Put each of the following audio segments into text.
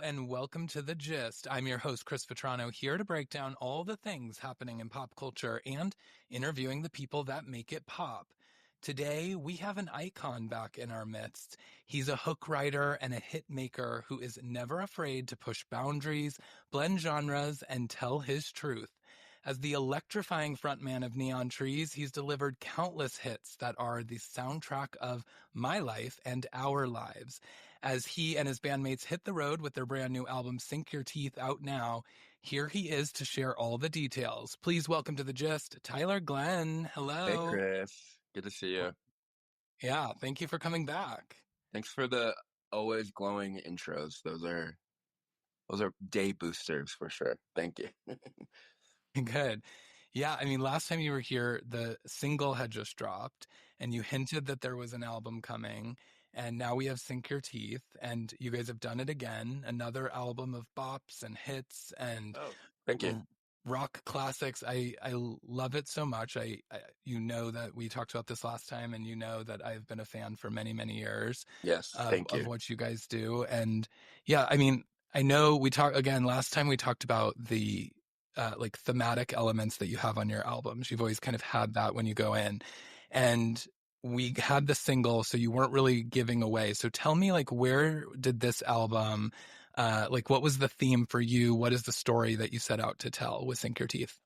and welcome to The Gist. I'm your host, Chris Vetrano, here to break down all the things happening in pop culture and interviewing the people that make it pop. Today, we have an icon back in our midst. He's a hook writer and a hit maker who is never afraid to push boundaries, blend genres, and tell his truth. As the electrifying frontman of Neon Trees, he's delivered countless hits that are the soundtrack of my life and our lives. As he and his bandmates hit the road with their brand new album, Sink Your Teeth, out now, here he is to share all the details. Please welcome to The Gist, Tyler Glenn. Hey, Hello. Chris. Good to see you. Yeah, thank you for coming back. Thanks for the always glowing intros. Those are day boosters for sure. Thank you. Good. Yeah, I mean, last time you were here, the single had just dropped, and you hinted that there was an album coming, and now we have Sink Your Teeth, and you guys have done it again, another album of bops and hits and Oh, thank you. rock classics. I love it so much. You know that we talked about this last time, and you know that I've been a fan for many, many years Yes, thank of you. what you guys do. And yeah, I mean, I know we talked again last time we talked about the like thematic elements that you have on your albums. You've always kind of had that when you go in. And we had the single, so you weren't really giving away. So tell me, like, where did this album, like, what was the theme for you? What is the story that you set out to tell with Sink Your Teeth?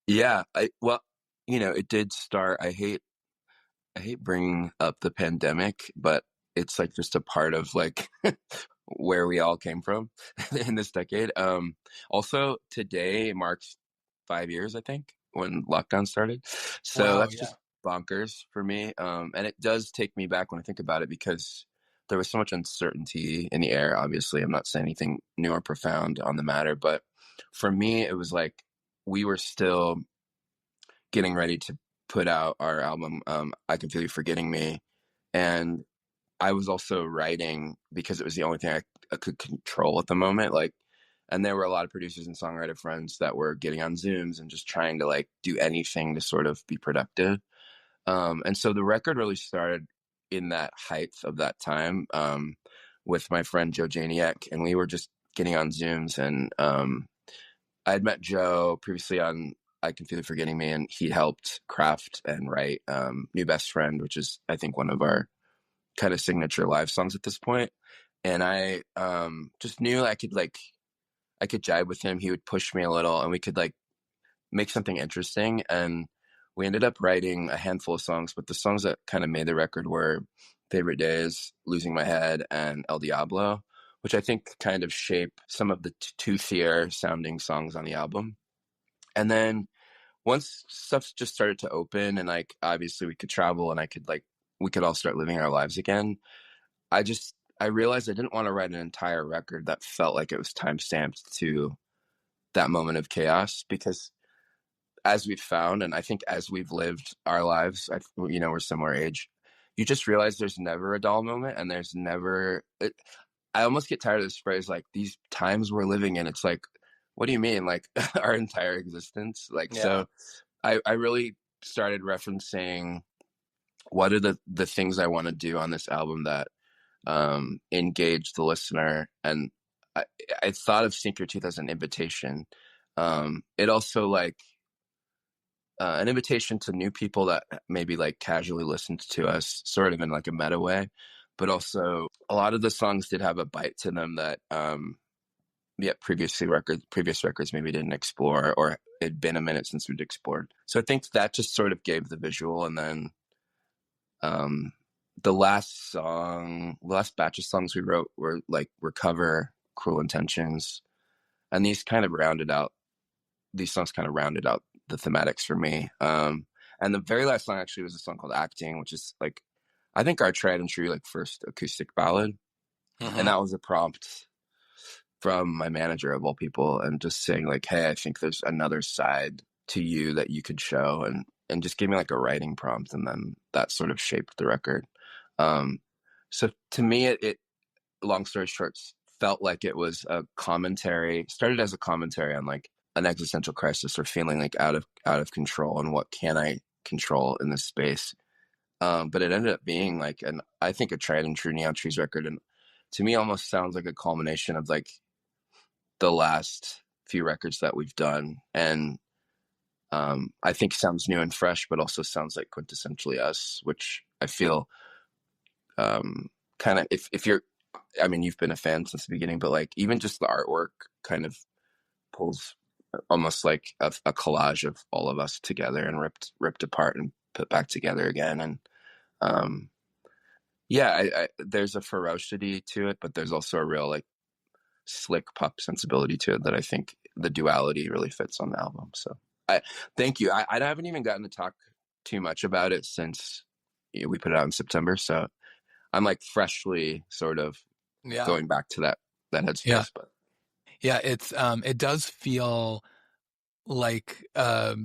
Yeah, it did start. I hate bringing up the pandemic, but it's like just a part of like where we all came from in this decade. Also, today marks 5 years, I think, when lockdown started. So Wow, that's yeah. just bonkers for me. And it does take me back when I think about it because there was so much uncertainty in the air. Obviously, I'm not saying anything new or profound on the matter, but for me, it was like we were still getting ready to put out our album, I Can Feel You Forgetting Me. And I was also writing because it was the only thing I could control at the moment. Like, and there were a lot of producers and songwriter friends that were getting on Zooms and just trying to like do anything to sort of be productive. And so the record really started in that height of that time, with my friend Joe Janiak, and we were just getting on Zooms. And I had met Joe previously on I Can Feel You Forgetting Me, and he helped craft and write New Best Friend, which is, I think, one of our kind of signature live songs at this point. And I just knew I could jive with him. He would push me a little, and we could like make something interesting. And we ended up writing a handful of songs, but the songs that kind of made the record were Favorite Days, Losing My Head, and El Diablo, which I think kind of shape some of the toothier sounding songs on the album. And then once stuff just started to open, and like obviously we could travel, and we could all start living our lives again, I realized I didn't want to write an entire record that felt like it was time stamped to that moment of chaos, because as we've found, and I think as we've lived our lives, we're similar age, you just realize there's never a dull moment, and there's never I almost get tired of this phrase, like, these times we're living in. It's like, what do you mean? Like, our entire existence? Like, Yeah. so I really started referencing what are the things I want to do on this album that engage the listener. And I, I thought of Sink Your Teeth as an invitation. It also like an invitation to new people that maybe like casually listened to us, sort of in like a meta way. But also a lot of the songs did have a bite to them that previous records maybe didn't explore, or it'd been a minute since we'd explored. So I think that just sort of gave the visual. And then the last batch of songs we wrote were like Recover, Cruel Intentions, and these songs kind of rounded out the thematics for me. And the very last song actually was a song called Acting, which is like, I think, our tried and true like first acoustic ballad. And that was a prompt from my manager, of all people, and just saying like, hey, I think there's another side to you that you could show, and just gave me like a writing prompt, and then that sort of shaped the record. So to me, it long story short, felt like it was started as a commentary on like an existential crisis, or feeling like out of control, and what can I control in this space. But it ended up being like I think a tried and true Neon Trees record, and to me almost sounds like a culmination of like the last few records that we've done. And I think sounds new and fresh, but also sounds like quintessentially us, which I feel kind of, if you're, I mean, you've been a fan since the beginning, but like even just the artwork kind of pulls almost like a collage of all of us together and ripped apart and put back together again. And um, yeah, there's a ferocity to it, but there's also a real like slick pop sensibility to it that I think the duality really fits on the album. So I thank you. I haven't even gotten to talk too much about it since we put it out in September. So I'm like freshly sort of Yeah. going back to that Yeah. headspace. But Yeah. It does feel like a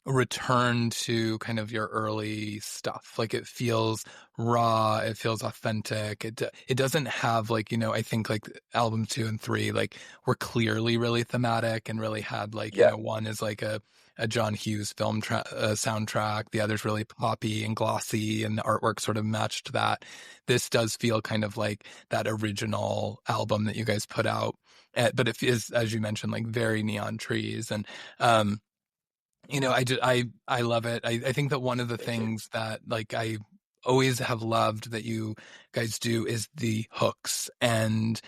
return to kind of your early stuff. Like it feels raw, it feels authentic. It doesn't have like, I think like album 2 and 3 like were clearly really thematic and really had like, yeah, one is like a John Hughes film soundtrack, the other's really poppy and glossy, and the artwork sort of matched that. This does feel kind of like that original album that you guys put out. But it is, as you mentioned, like very neon trees. And um, I love it. I think that one of the thank you. things that like I always have loved that you guys do is the hooks. And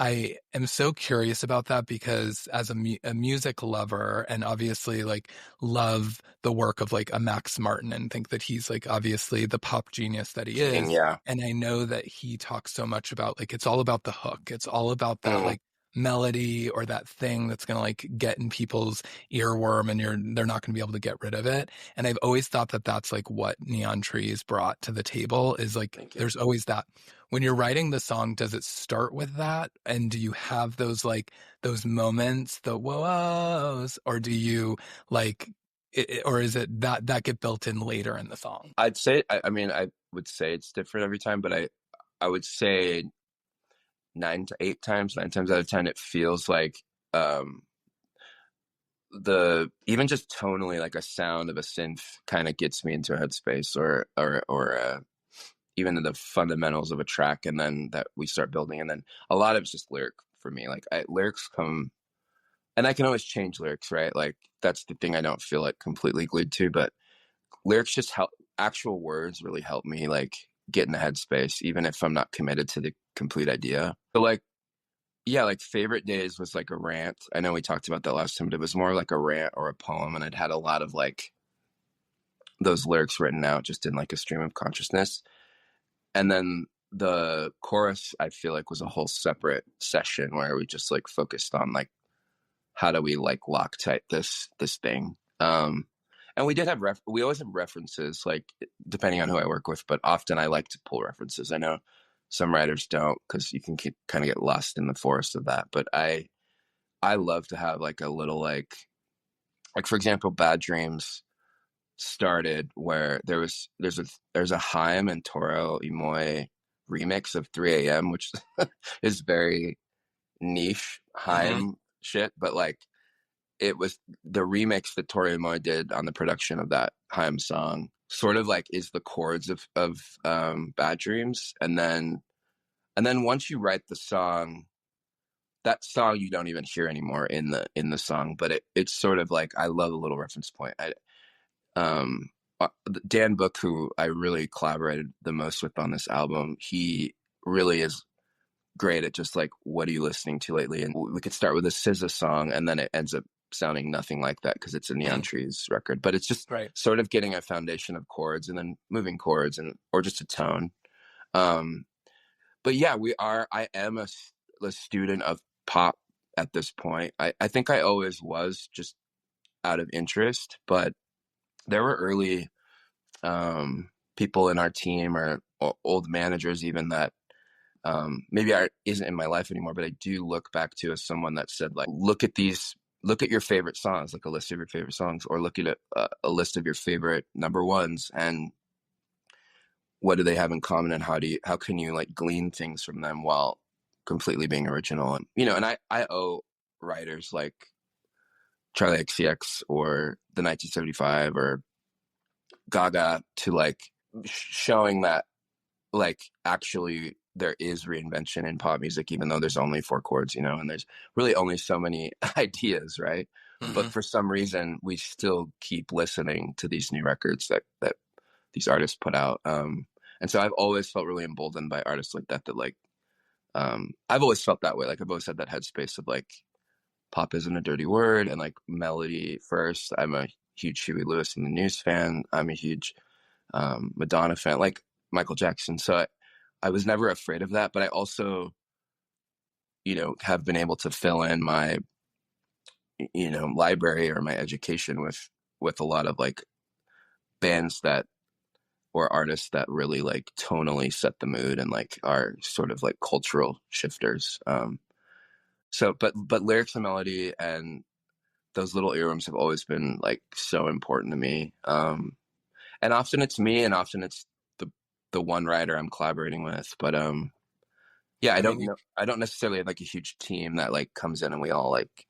I am so curious about that because as a music lover and obviously like love the work of like a Max Martin and think that he's like obviously the pop genius that he King, is. yeah. And I know that he talks so much about like it's all about the hook. It's all about that Mm, like melody or that thing that's going to like get in people's earworm and they're not going to be able to get rid of it. And I've always thought that that's like what Neon Trees brought to the table is like thank you. there's always that when you're writing the song, does it start with that? And do you have those like those moments, the whoas, or do you like, or is it that get built in later in the song? I'd say, I mean, I would say it's different every time, but I would say 9 times out of 10, it feels like um, the even just tonally, like a sound of a synth kind of gets me into a headspace, or even the fundamentals of a track, and then that we start building, and then a lot of it's just lyric for me. Like lyrics come, and I can always change lyrics, right? Like that's the thing I don't feel like completely glued to, but lyrics just help. Actual words really help me like get in the headspace, even if I'm not committed to the complete idea. So like, yeah, like favorite days was like a rant. I know we talked about that last time, but it was more like a rant or a poem, and I'd had a lot of like those lyrics written out just in like a stream of consciousness. And then the chorus, I feel like, was a whole separate session where we just like focused on like how do we like Loctite this thing. And we did have we always have references, like depending on who I work with, but often I like to pull references. I know some writers don't because you can kind of get lost in the forest of that. But I love to have like a little like for example, Bad Dreams started where there's a Haim and Toro Imoy remix of 3 a.m., which is very niche Hmm. Haim shit, but like it was the remix that Tori Imoy did on the production of that Haim song sort of like is the chords of Bad Dreams. And then once you write the song, that song you don't even hear anymore in the song, but it's sort of like I love a little reference point. Um Dan Book, who I really collaborated the most with on this album, he really is great at just like, what are you listening to lately? And we could start with a SZA song, and then it ends up sounding nothing like that because it's a Neon Trees record. But it's just Right. sort of getting a foundation of chords and then moving chords and or just a tone. Um, but yeah, I am a student of pop at this point. I think I always was just out of interest, but there were early people in our team or old managers even that maybe isn't in my life anymore, but I do look back to as someone that said like, look at your favorite songs, like a list of your favorite songs, or look at a list of your favorite number ones, and what do they have in common, and how can you like glean things from them while completely being original? And and I owe writers like Charlie XCX or the 1975 or Gaga to like showing that like actually there is reinvention in pop music, even though there's only four chords, you know, and there's really only so many ideas, right? Hmm. But for some reason, we still keep listening to these new records that these artists put out. And so I've always felt really emboldened by artists like that. That like, I've always felt that way. Like I've always had that headspace of like, pop isn't a dirty word, and like melody first. I'm a huge Huey Lewis and the News fan. I'm a huge Madonna fan, like Michael Jackson. So I was never afraid of that, but I also, you know, have been able to fill in my, you know, library or my education with a lot of like bands that or artists that really like tonally set the mood and like are sort of like cultural shifters. So, but lyrics and melody and those little earworms have always been like so important to me. And often it's me, and often it's the one writer I'm collaborating with. But yeah, I mean, you, I don't necessarily have like a huge team that like comes in and we all like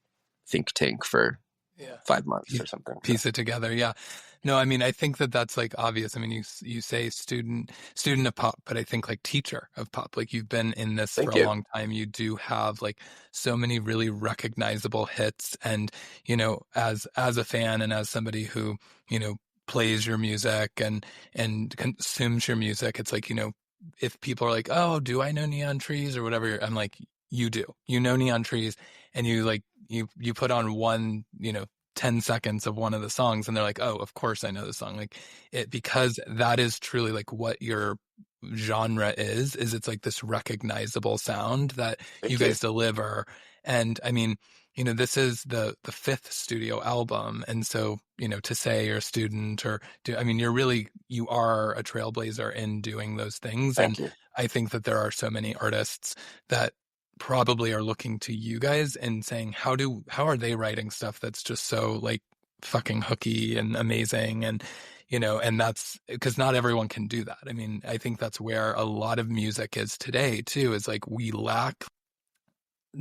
think tank for yeah. 5 months or something. So Piece it together. Yeah. No, I mean, I think that that's like obvious. I mean, you say student of pop, but I think like teacher of pop. Like you've been in this for thank a you. long time. You do have like so many really recognizable hits, and as a fan and as somebody who plays your music and consumes your music, it's like if people are like, oh, do I know Neon Trees or whatever, I'm like, you do. You know Neon Trees, and you like you put on one 10 seconds of one of the songs and they're like, oh, of course I know the song. Like it, because that is truly like what your genre is it's like this recognizable sound that you Thank you. guys deliver. And I mean, this is the fifth studio album. And so, to say you're a student or I mean, you are a trailblazer in doing those things. Thank And you. I think that there are so many artists that probably are looking to you guys and saying, how are they writing stuff that's just so like fucking hooky and amazing? And and that's because not everyone can do that. I mean, I think that's where a lot of music is today too, is like we lack.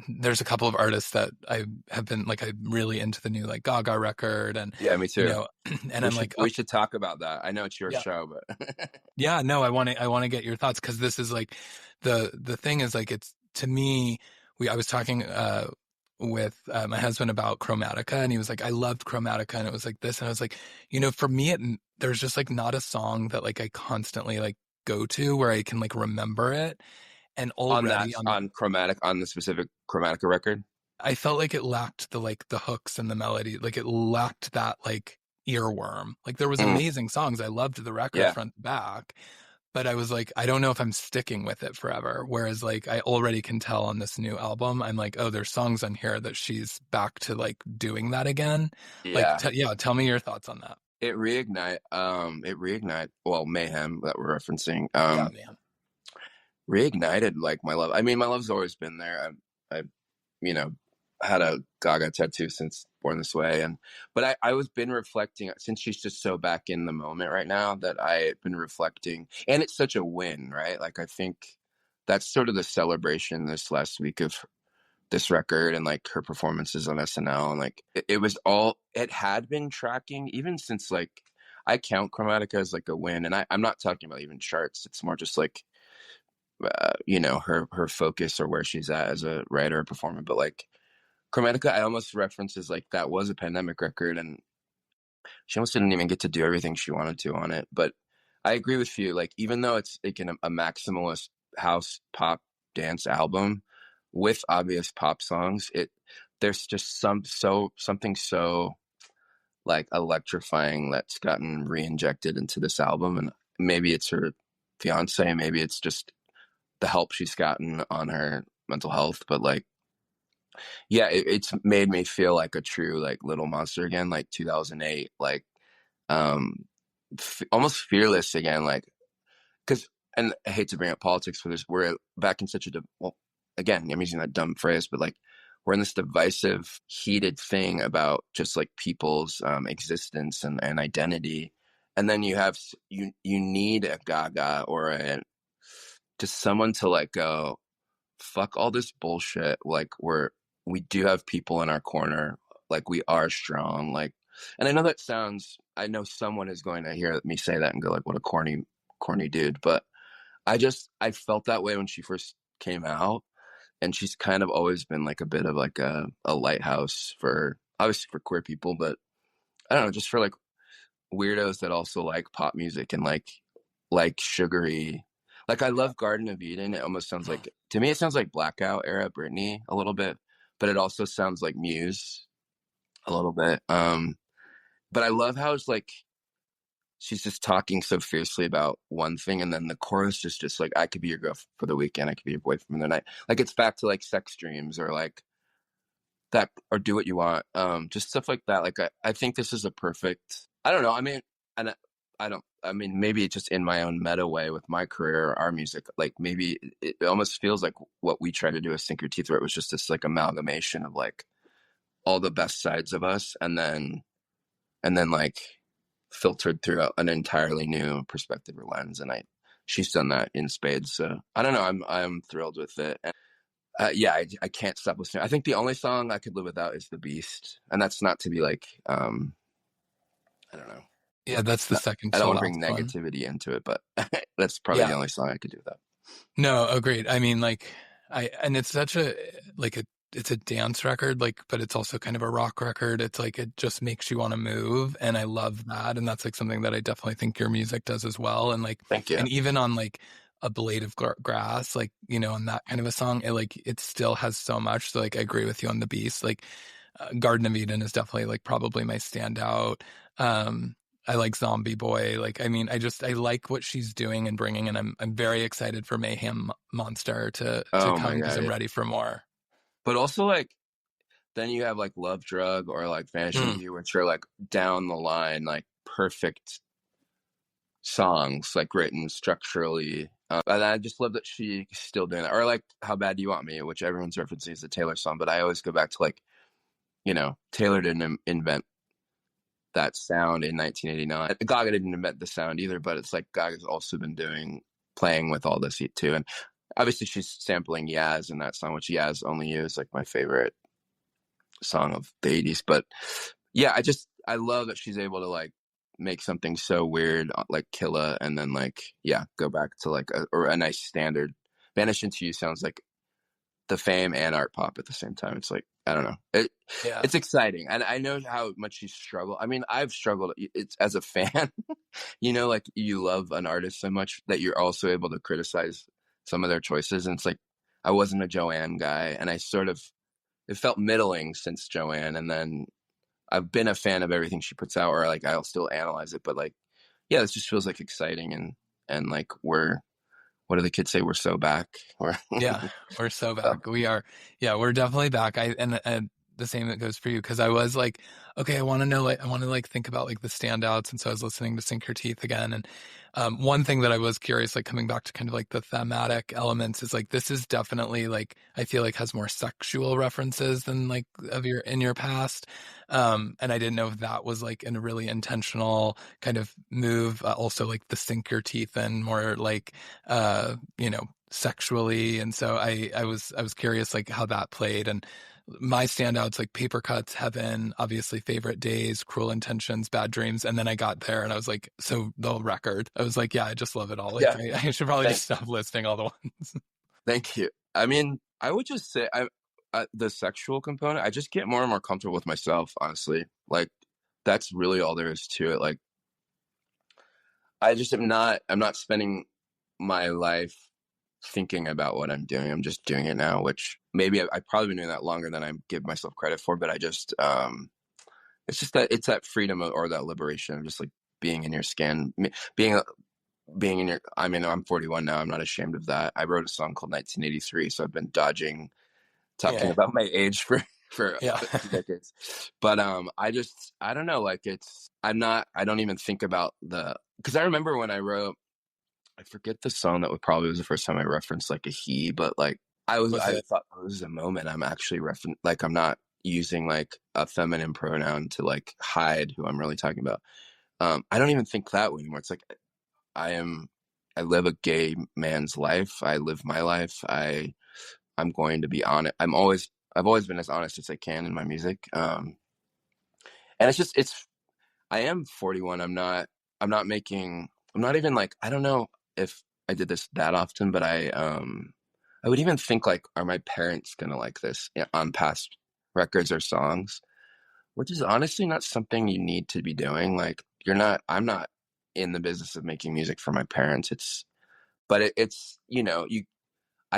There's a couple of artists that I have been like, I'm really into the new like Gaga record, and Yeah, me too. and I'm like, oh, We should talk about that. I know it's your yeah. show, but Yeah, no, I want to get your thoughts, because this is like the thing is like, it's to me, I was talking with my husband about Chromatica, and he was like, I loved Chromatica, and it was like this, and I was like, for me there's just like not a song that like I constantly like go to where I can like remember it. And on already on the specific Chromatica record. I felt like it lacked the hooks and the melody. Like it lacked that like earworm. Like there was Mm, amazing songs. I loved the record yeah, front to back, but I was like, I don't know if I'm sticking with it forever. Whereas like I already can tell on this new album, I'm like, oh, there's songs on here that she's back to like doing that again. Like, yeah. yeah, tell me your thoughts on that. It reignite well, Mayhem that we're referencing. Yeah, man. Reignited like my love. I mean, my love's always been there. I you know, had a Gaga tattoo since Born This Way, and but I was been reflecting since she's just so back in the moment right now that I've been reflecting, and it's such a win, right? Like I think that's sort of the celebration this last week of this record and like her performances on SNL, and like it was all it had been tracking even since like I count Chromatica as like a win, and I'm not talking about even charts. It's more just like you know, her focus or where she's at as a writer or performer. But like Chromatica, I almost reference as like that was a pandemic record, and she almost didn't even get to do everything she wanted to on it. But I agree with you. Like even though it's like a maximalist house pop dance album with obvious pop songs, there's just something so like electrifying that's gotten re-injected into this album, and maybe it's her fiance, maybe it's just the help she's gotten on her mental health, but like yeah, it's made me feel like a true like little monster again, like 2008, like um almost fearless again, like because and I hate to bring up politics for this, we're back in such a well, again, I'm using that dumb phrase, but like we're in this divisive heated thing about just like people's existence and identity, and then you have you need a Gaga or a just someone to like go fuck all this bullshit. Like we do have people in our corner. Like we are strong. Like, and I know that sounds. I know someone is going to hear me say that and go like, "What a corny dude." But I felt that way when she first came out, and she's kind of always been like a bit of like a lighthouse for obviously for queer people, but I don't know, just for like weirdos that also like pop music and like sugary. Like I Yeah. love Garden of Eden. It almost sounds like to me it sounds like Blackout era Britney a little bit, but it also sounds like Muse a little bit. But I love how it's like she's just talking so fiercely about one thing, and then the chorus just like I could be your girl for the weekend, I could be your boyfriend for the night. Like it's back to like sex dreams or like that or do what you want. Just stuff like that. Like I think this is a perfect I don't know. I mean, and I don't I mean maybe it's just in my own meta way with my career or our music, like maybe it almost feels like what we try to do with Sink Your Teeth, where it was just this like amalgamation of like all the best sides of us and then like filtered through an entirely new perspective or lens. And she's done that in spades. So I don't know. I'm thrilled with it. And, yeah, I can't stop listening. I think the only song I could live without is The Beast. And that's not to be like, I don't know. Yeah, that's the Not, second I don't to want to bring last one. negativity into it, but that's probably the Yeah. only song I could do without. No, agreed. I mean, like, and it's such a, like, it's a dance record, like, but it's also kind of a rock record. It's like, it just makes you want to move. And I love that. And that's like something that I definitely think your music does as well. And like, Thank you. and even on like a blade of grass, like, you know, on that kind of a song, it still has so much. So like, I agree with you on the Beast. Like, Garden of Eden is definitely like probably my standout. Um, I like Zombie Boy. Like, I mean, I like what she's doing and bringing, and I'm very excited for Mayhem Monster to Oh my come because God. I'm Yeah. ready for more. But also like, then you have like Love Drug or like Vanishing Mm, View, which are like down the line, like perfect songs, like written structurally. And I just love that she's still doing that. Or like How Bad Do You Want Me, which everyone's referencing as a Taylor song, but I always go back to like, Taylor didn't invent that sound in 1989. Gaga didn't invent the sound either, but it's like Gaga's also been playing with all this too. And obviously she's sampling Yaz in that song, which Yaz Only You is like my favorite song of the 80s. But yeah, I love that she's able to like make something so weird like Killa, and then like yeah, go back to like a nice standard. Vanish Into You sounds like the Fame and art pop at the same time. It's like I don't know. yeah, It's exciting, and I know how much you struggle. I mean, I've struggled. It's as a fan, like you love an artist so much that you're also able to criticize some of their choices. And it's like I wasn't a Joanne guy, and I sort of it felt middling since Joanne, and then I've been a fan of everything she puts out, or like I'll still analyze it. But like, yeah, this just feels like exciting, and like what do the kids say? We're so back. We're yeah. We're so so, back. We are. Yeah, we're definitely back. And the same that goes for you because I was like, okay, I want to like think about like the standouts, and so I was listening to Sink Your Teeth again, and one thing that I was curious, like coming back to kind of like the thematic elements, is like this is definitely like I feel like has more sexual references than like of your in your past, and I didn't know if that was like a really intentional kind of move. Also, like the Sink Your Teeth and more like sexually, and so I was curious like how that played. And my standouts like Paper Cuts, Heaven, obviously Favorite Days, Cruel Intentions, Bad Dreams. And then I got there and I was like, so the record. I was like, yeah, I just love it all. Like yeah. I should probably just Thank stop listing all the ones. thank you. I mean, I would just say the sexual component. I just get more and more comfortable with myself. Honestly, like that's really all there is to it. Like I just am not. I'm not spending my life thinking about what I'm doing. I'm just doing it now, which maybe I've probably been doing that longer than I give myself credit for. But I just, it's just that it's that freedom or that liberation of just like being in your skin, being being in your. I mean, I'm 41 now. I'm not ashamed of that. I wrote a song called 1983, so I've been dodging talking Yeah. about my age for Yeah. 2 decades. But I don't know. Like I don't even think about because I remember when I wrote I forget the song that probably was the first time I referenced like a he, but like Was I it? thought oh, this is a moment I'm actually like I'm not using like a feminine pronoun to like hide who I'm really talking about. I don't even think that way anymore. It's like I am I live a gay man's life. I live my life. I'm going to be honest. I've always been as honest as I can in my music. And I am 41. I'm not making I'm not even like I don't know if I did this that often, but I would even think like, are my parents gonna like this on past records or songs? Which is honestly not something you need to be doing. Like I'm not in the business of making music for my parents. It's I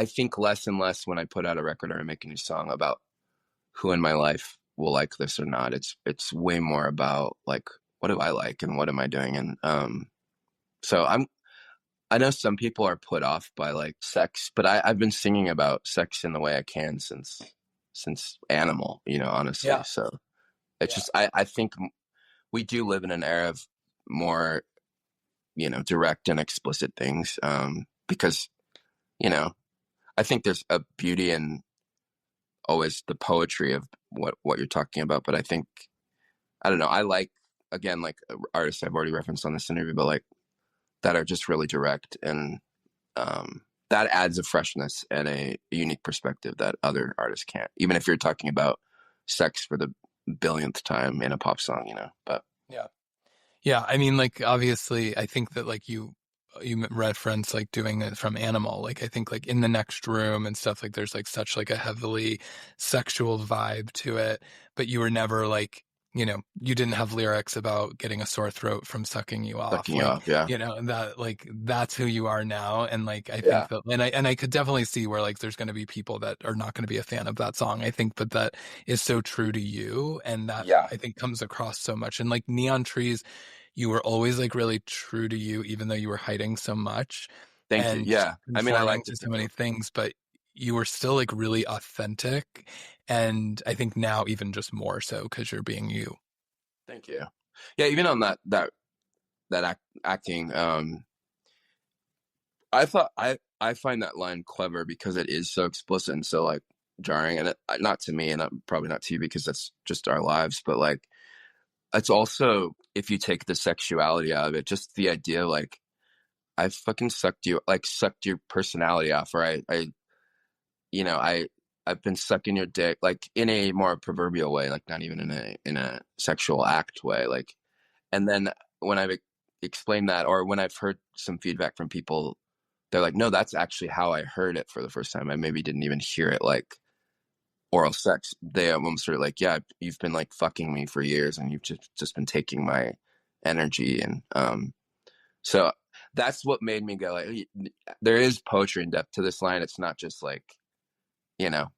think less and less when I put out a record or I make a new song about who in my life will like this or not. It's way more about like, what do I like and what am I doing? And so I know some people are put off by like sex, but I've been singing about sex in the way I can since Animal, honestly. Yeah. So it's Yeah. just I think we do live in an era of more, direct and explicit things. Because, you know, I think there's a beauty in always the poetry of what you're talking about. But I think, I don't know, I like, again, like artists I've already referenced on this interview, but like that are just really direct, and that adds a freshness and a unique perspective that other artists can't, even if you're talking about sex for the billionth time in a pop song, but Yeah. Yeah, I mean, like obviously, I think that like you reference like doing it from Animal. Like I think like in the next room and stuff like there's like such like a heavily sexual vibe to it, but you were never like you didn't have lyrics about getting a sore throat from sucking you sucking off. you Like off. Yeah. and that like that's who you are now. And like I think Yeah. that and I could definitely see where like there's going to be people that are not going to be a fan of that song. I think, but that is so true to you, and that Yeah. I think comes across so much. And like Neon Trees, you were always like really true to you, even though you were hiding so much Thank you. and Yeah. I mean, I conforming liked to it so many too. things, but you were still like really authentic. And I think now even just more so because you're being you. Thank you. Yeah. Even on acting, I find that line clever because it is so explicit and so like jarring, and not to me, and probably not to you because that's just our lives, but like it's also, if you take the sexuality out of it, just the idea like, I fucking sucked your personality off, or you know, I I've been sucking your dick, like in a more proverbial way, like not even in a sexual act way, like. And then when I've explained that, or when I've heard some feedback from people, they're like, no, that's actually how I heard it for the first time. I maybe didn't even hear it like oral sex. They almost are like, yeah, you've been like fucking me for years, and you've just been taking my energy, and so that's what made me go like, there is poetry and depth to this line. It's not just like,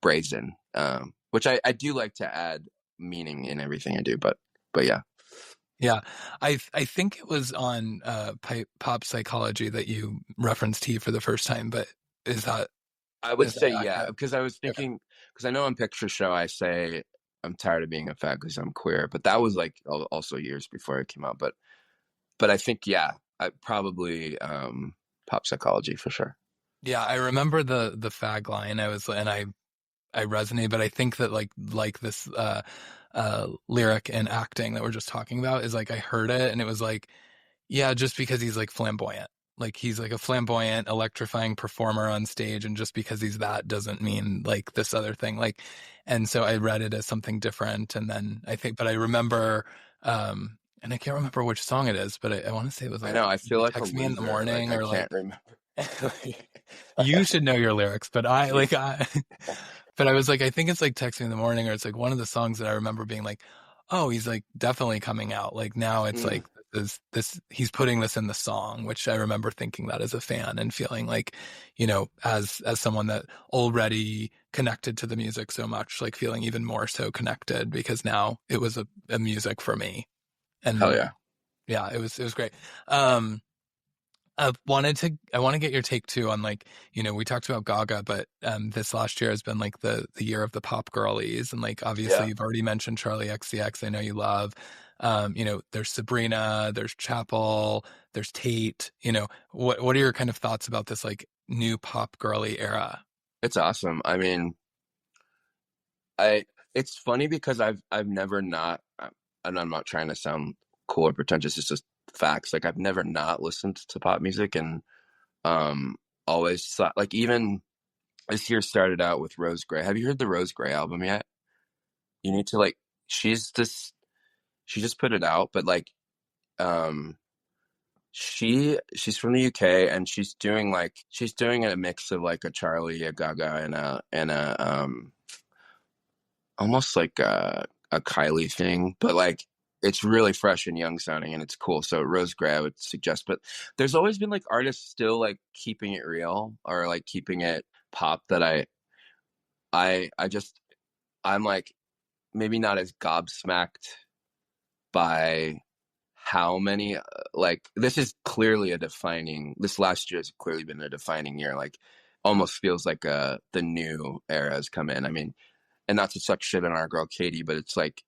brazen, which I do like to add meaning in everything I do, but yeah. Yeah. I think it was on Pop Psychology that you referenced T for the first time, but is that I would is that say yeah, accurate? because I was Okay. thinking, because I know on Picture Show I say I'm tired of being a fag because I'm queer, but that was like also years before it came out. But I think, yeah, I probably Pop Psychology for sure. Yeah, I remember the fag line. I resonate, but I think that like this lyric and acting that we're just talking about is like I heard it and it was like, yeah, just because he's like flamboyant. Like he's like a flamboyant, electrifying performer on stage, and just because he's that doesn't mean like this other thing. Like, and so I read it as something different, and then but I remember, and I can't remember which song it is, but I want to say it was I like know, I feel like a "Text Me in the loser. Like Morning" I or can't like remember. you should know your lyrics, but I like Jeez. I but I was like, I think it's like Text Me in the Morning, or it's like one of the songs that I remember being like, oh, he's like definitely coming out. Like now it's Mm, like this he's putting this in the song, which I remember thinking that as a fan and feeling like, as someone that already connected to the music so much, like feeling even more so connected because now it was a music for me. hell And yeah. yeah, it was great. Um I want to get your take too on like, we talked about Gaga, but this last year has been like the year of the pop girlies, and like obviously Yeah. you've already mentioned Charlie XCX. I know you love. There's Sabrina, there's Chapel, there's Tate. What are your kind of thoughts about this like new pop girly era? It's awesome. I mean, I it's funny because I've never not, and I'm not trying to sound cool or pretentious. It's just facts. Like I've never not listened to pop music, and um always thought, like, even this year started out with Rose Gray. Have you heard the Rose Gray album yet? You need to, like, she's this she just put it out, but like, um she's from the UK, and she's doing a mix of like a Charlie, a Gaga, and a almost like a Kylie thing, but like it's really fresh and young sounding, and it's cool. So Rose Gray, I would suggest. But there's always been like artists still like keeping it real or like keeping it pop that I just I'm like maybe not as gobsmacked by how many like this is clearly a defining this last year has clearly been a defining year, like almost feels like the new era has come in. I mean, and not to suck shit on our girl Katie, but it's like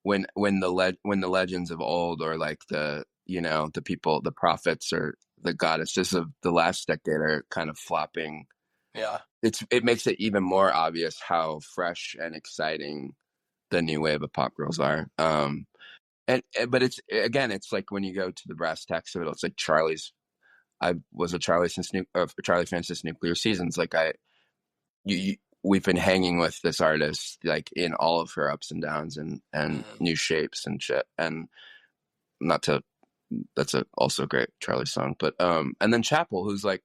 when the legends of old, or like the, you know, the people, the prophets or the goddesses of the last decade are kind of flopping, Yeah. it makes it even more obvious how fresh and exciting the new wave of pop girls are. But it's again, it's like when you go to the brass tacks of it, it's like I was a Charlie fan since Nuclear Seasons. Like we've been hanging with this artist like in all of her ups and downs and Mm, new shapes and shit. And not to that's also a great Charlie song, but and then Chapel, who's like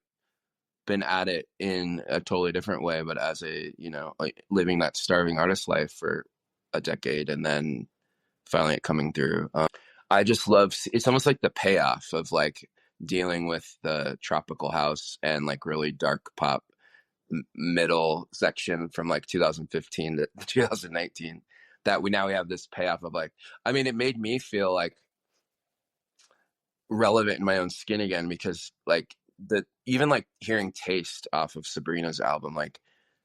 been at it in a totally different way, but as a, you know, like living that starving artist life for a decade and then finally it coming through. I just love it's almost like the payoff of like dealing with the tropical house and like really dark pop middle section from like 2015 to 2019, that we have this payoff of like, I mean, it made me feel like relevant in my own skin again, because like the even like hearing Taste off of Sabrina's album, like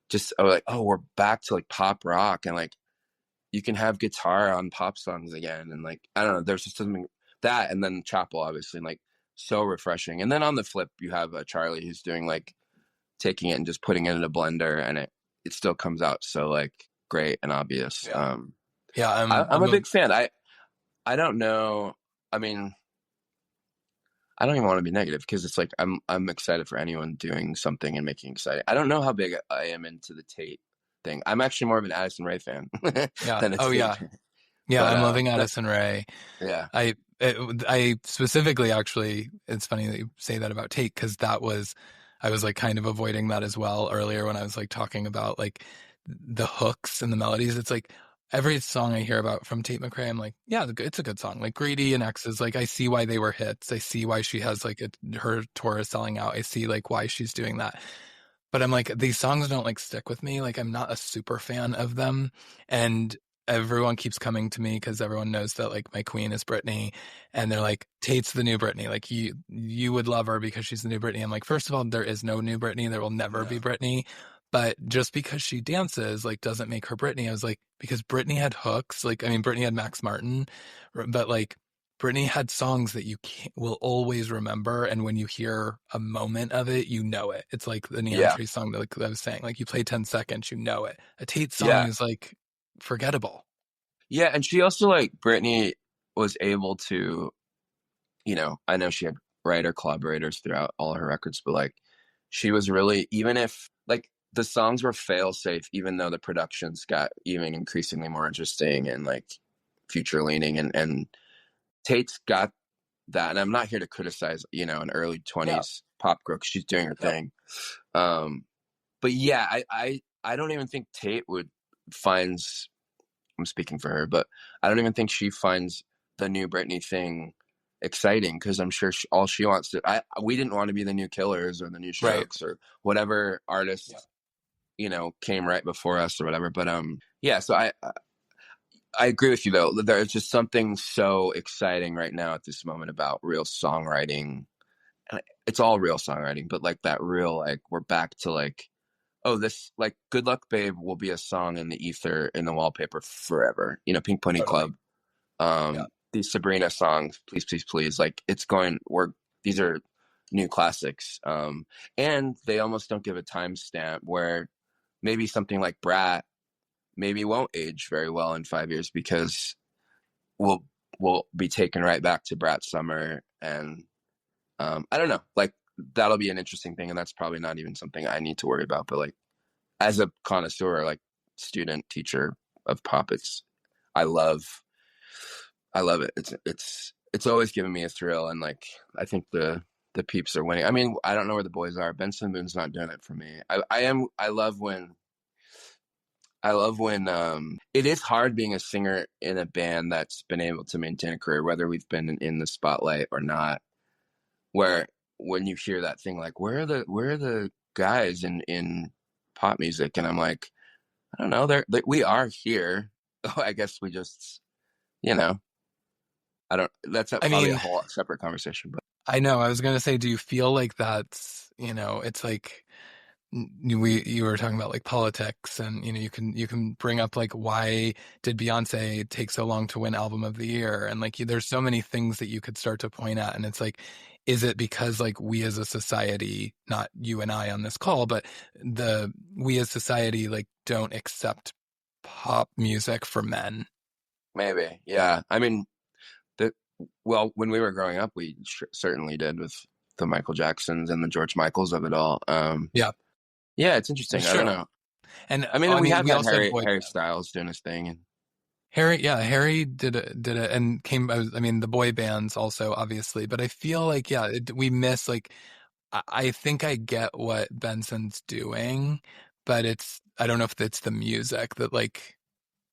just like, oh, we're back to like pop rock, and like you can have guitar on pop songs again, and like I don't know, there's just something that, and then Chapel obviously, like so refreshing. And then on the flip, you have Charlie who's doing like taking it and just putting it in a blender, and it still comes out so like great and obvious. yeah. Yeah. I'm a big fan. I don't know. I mean, I don't even want to be negative because it's like I'm excited for anyone doing something and making exciting. I don't know how big I am into the Tate thing. I'm actually more of an Addison Rae fan Yeah. than a Oh, Tate yeah. fan. Yeah. But I'm loving that, Addison Rae. yeah, I specifically, actually, it's funny that you say that about Tate, because I was like kind of avoiding that as well earlier when I was like talking about like the hooks and the melodies. It's like every song I hear about from Tate McRae, I'm like, yeah, it's a good song. Like Greedy and X's, like I see why they were hits. I see why she has like her tour is selling out. I see like why she's doing that. But I'm like, these songs don't like stick with me. Like I'm not a super fan of them. And everyone keeps coming to me because everyone knows that like my queen is Britney, and they're like, Tate's the new Britney. Like you would love her because she's the new Britney. I'm like, first of all, there is no new Britney. There will never be no, Britney. But just because she dances like doesn't make her Britney. I was like, because Britney had hooks. Like I mean, Britney had Max Martin, but like Britney had songs that you will always remember, and when you hear a moment of it, you know it. It's like the Neon yeah, Tree song that, like I was saying, like you play 10 seconds, you know it. A Tate song yeah, is like forgettable. yeah. And she also like Brittany was able to, you know, I know she had writer collaborators throughout all her records, but like she was really, even if like the songs were fail safe, even though the productions got even increasingly more interesting and like future leaning, and Tate's got that. And I'm not here to criticize, you know, an early Yeah. 20s pop girl, 'cause she's doing her thing. Um, but yeah, I don't even think Tate would finds, I'm speaking for her, but I don't even think she finds the new Britney thing exciting, because I'm sure all she wants to. We didn't want to be the new Killers or the new Right. Strokes or whatever Yeah. artists, you know, came right before us or whatever. But yeah. So I agree with you though. There's just something so exciting right now at this moment about real songwriting. And it's all real songwriting, but like that real, like we're back to like, oh, this like Good Luck Babe will be a song in the ether in the wallpaper forever. You know, Pink Pony Totally. Club, Yeah. these Sabrina songs, Please Please Please, like it's going, we're these are new classics. And they almost don't give a timestamp, where maybe something like Brat maybe won't age very well in 5 years, because we'll we'll be taken right back to Brat Summer. And I don't know, like that'll be an interesting thing, and that's probably not even something I need to worry about. But like as a connoisseur, like student teacher of pop, I love I love it. it's always given me a thrill, and like I think the peeps are winning. I mean, I don't know where the boys are. Benson Boone's not doing it for me. I love when it is hard being a singer in a band that's been able to maintain a career, whether we've been in the spotlight or not. Where when you hear that thing like, where are the guys in pop music? And I'm like, I don't know. We are here. Oh, I guess we just, you know, I don't. That's I probably a mean, whole separate conversation. But I know. I was gonna say, do you feel like that's, it's like you were talking about like politics, and you can bring up like, why did Beyonce take so long to win Album of the Year, and like there's so many things that you could start to point at, and it's like, is it because like we as a society, not you and I on this call, but we as society like don't accept pop music for men? maybe, yeah. I mean, the well, when we were growing up, we certainly did with the Michael Jacksons and the George Michaels of it all. Yeah, Yeah, it's it's interesting. I don't true. know. And I mean, I we mean, have we had also had boy Harry bands. Styles doing his thing, and Harry did it and came. I mean, the boy bands also, obviously, but I feel like, yeah, we miss like. I think I get what Benson's doing, but I don't know if it's the music that like,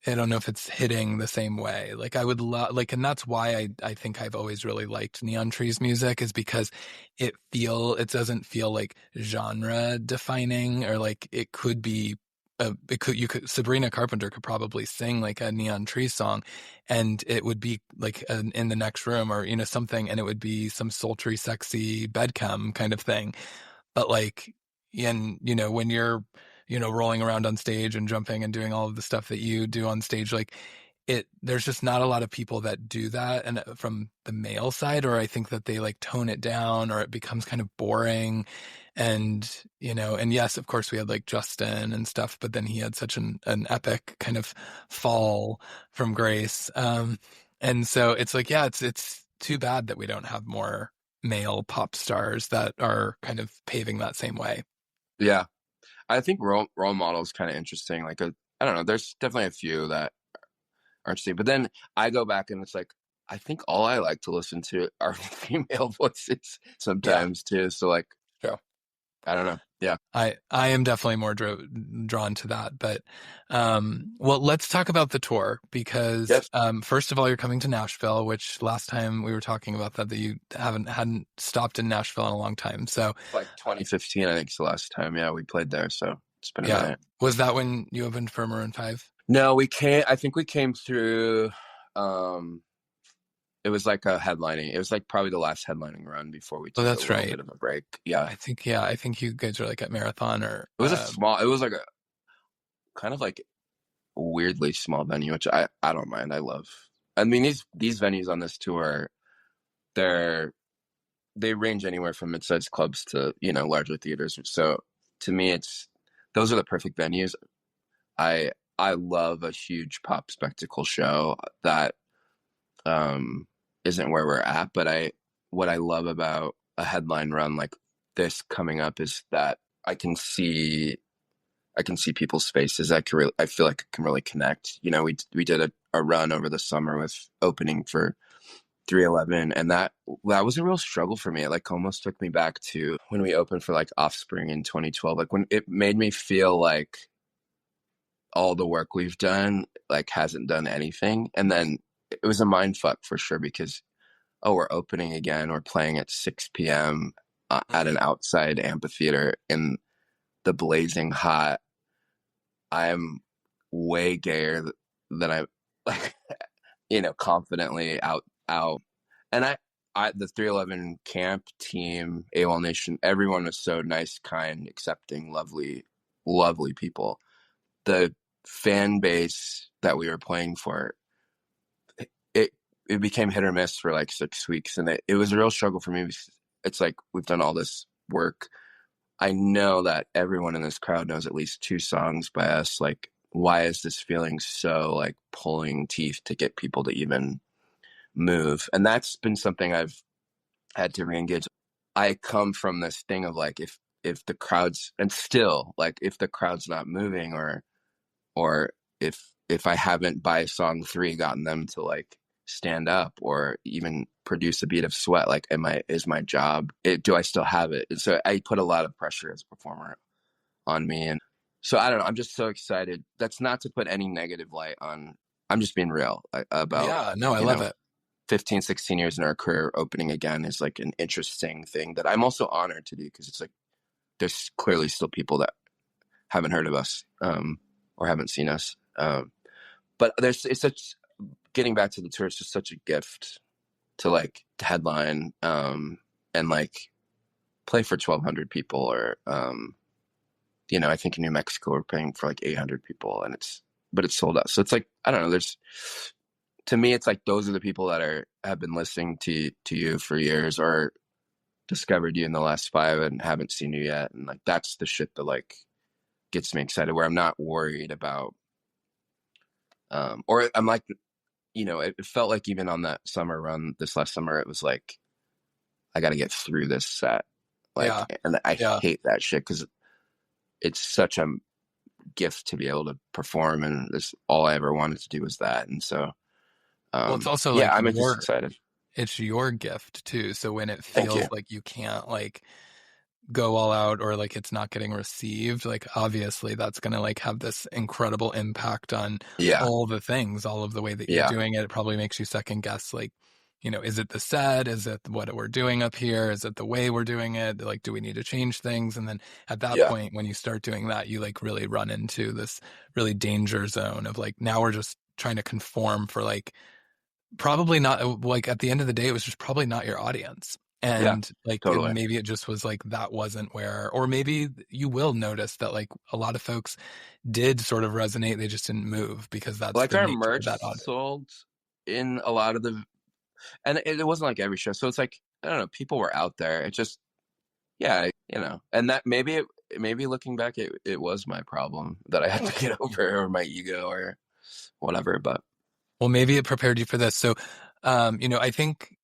I don't know if it's hitting the same way. Like I would love, like, and that's why I think I've always really liked Neon Trees music, is because it doesn't feel like genre defining, or like it could be Sabrina Carpenter could probably sing like a Neon Trees song, and it would be like in the next room, or something, and it would be some sultry, sexy bedcam kind of thing. But like, and when you're, rolling around on stage and jumping and doing all of the stuff that you do on stage, like there's just not a lot of people that do that. And from the male side, or I think that they like tone it down, or it becomes kind of boring. And, and yes, of course we had like Justin and stuff, but then he had such an epic kind of fall from grace. And so it's like, yeah, it's too bad that we don't have more male pop stars that are kind of paving that same way. yeah, I think role models kind of interesting. Like I don't know. There's definitely a few that are interesting, but then I go back and it's like I think all I like to listen to are female voices Yeah, sometimes too. So like true. I don't know. Yeah. I am definitely more drawn to that. But well, let's talk about the tour, because Yes. first of all, you're coming to Nashville, which last time we were talking about that you hadn't stopped in Nashville in a long time. So Like 2015, I think is the last time. Yeah, we played there. So it's been a yeah, minute. was that when you opened for Maroon 5? No, we came. I think we came through. Um, it was like a headlining. It was like probably the last headlining run before we Oh, took a that's little right. bit of a break. Yeah, I think you guys are like at Marathon, or it was a small. It was like a kind of like weirdly small venue, which I don't mind. I love. I mean these venues on this tour, they're they range anywhere from mid-sized clubs to larger theaters. So to me, it's those are the perfect venues. I I love a huge pop spectacle show that um isn't where we're at, but I what I love about a headline run like this coming up is that I can see people's faces. I feel like I can really connect. We did a run over the summer with opening for 311, and that was a real struggle for me. It like almost took me back to when we opened for like Offspring in 2012. Like when it made me feel like all the work we've done like hasn't done anything. And then it was a mind fuck for sure because we're opening again. We're playing at 6 p.m. At an Mhm. outside amphitheater in the blazing hot. I'm way gayer than I like, confidently out. And the 311 camp team, AWOL Nation, everyone was so nice, kind, accepting, lovely, lovely people. The fan base that we were playing for, it it became hit or miss for like 6 weeks, and it was a real struggle for me. It's like we've done all this work. I know that everyone in this crowd knows at least two songs by us. Like, why is this feeling so like pulling teeth to get people to even move? And that's been something I've had to reengage. I come from this thing of like if the crowd's and still like if the crowd's not moving or if I haven't by song 3 gotten them to like stand up or even produce a beat of sweat. Like, is my job, do I still have it? And so I put a lot of pressure as a performer on me. And so I don't know. I'm just so excited. That's not to put any negative light on. I'm just being real about, Yeah, no, I you love know, it. 15, 16 years in our career opening again is like an interesting thing that I'm also honored to do, because it's like there's clearly still people that haven't heard of us, or haven't seen us. But it's such, getting back to the tour, it's just such a gift to like headline, and like play for 1,200 people, or I think in New Mexico we're playing for like 800 people, and but it's sold out. So it's like, I don't know. To me, it's like those are the people that have been listening to you for years, or discovered you in the last 5 and haven't seen you yet, and like that's the shit that like gets me excited. Where I'm not worried about, or I'm like, it felt like even on that summer run this last summer, it was like I got to get through this set, like, Yeah, and I yeah. hate that shit because it's such a gift to be able to perform, and this all I ever wanted to do was that. And so Well, it's also yeah, like I'm just excited. it's your gift too. So when it Thank feels you. like you can't like go all out, or like it's not getting received, like obviously that's going to like have this incredible impact on Yeah, all the things, all of the way that you're yeah, doing it. It probably makes you second guess, like, is it the set? Is it what we're doing up here? Is it the way we're doing it? Like, do we need to change things? And then at that yeah, point, when you start doing that, you like really run into this really danger zone of like, now we're just trying to conform for like probably not, like at the end of the day, it was just probably not your audience. yeah, And like totally. maybe it just was like that wasn't where, or maybe you will notice that like a lot of folks did sort of resonate. They just didn't move because that's Like the our nature of merch that audience. sold in a lot of and it wasn't like every show. So it's like, I don't know, people were out there. It just, yeah, and that maybe looking back, it was my problem that I had to get over, or my ego, or whatever. But Well, maybe it prepared you for this. So, I think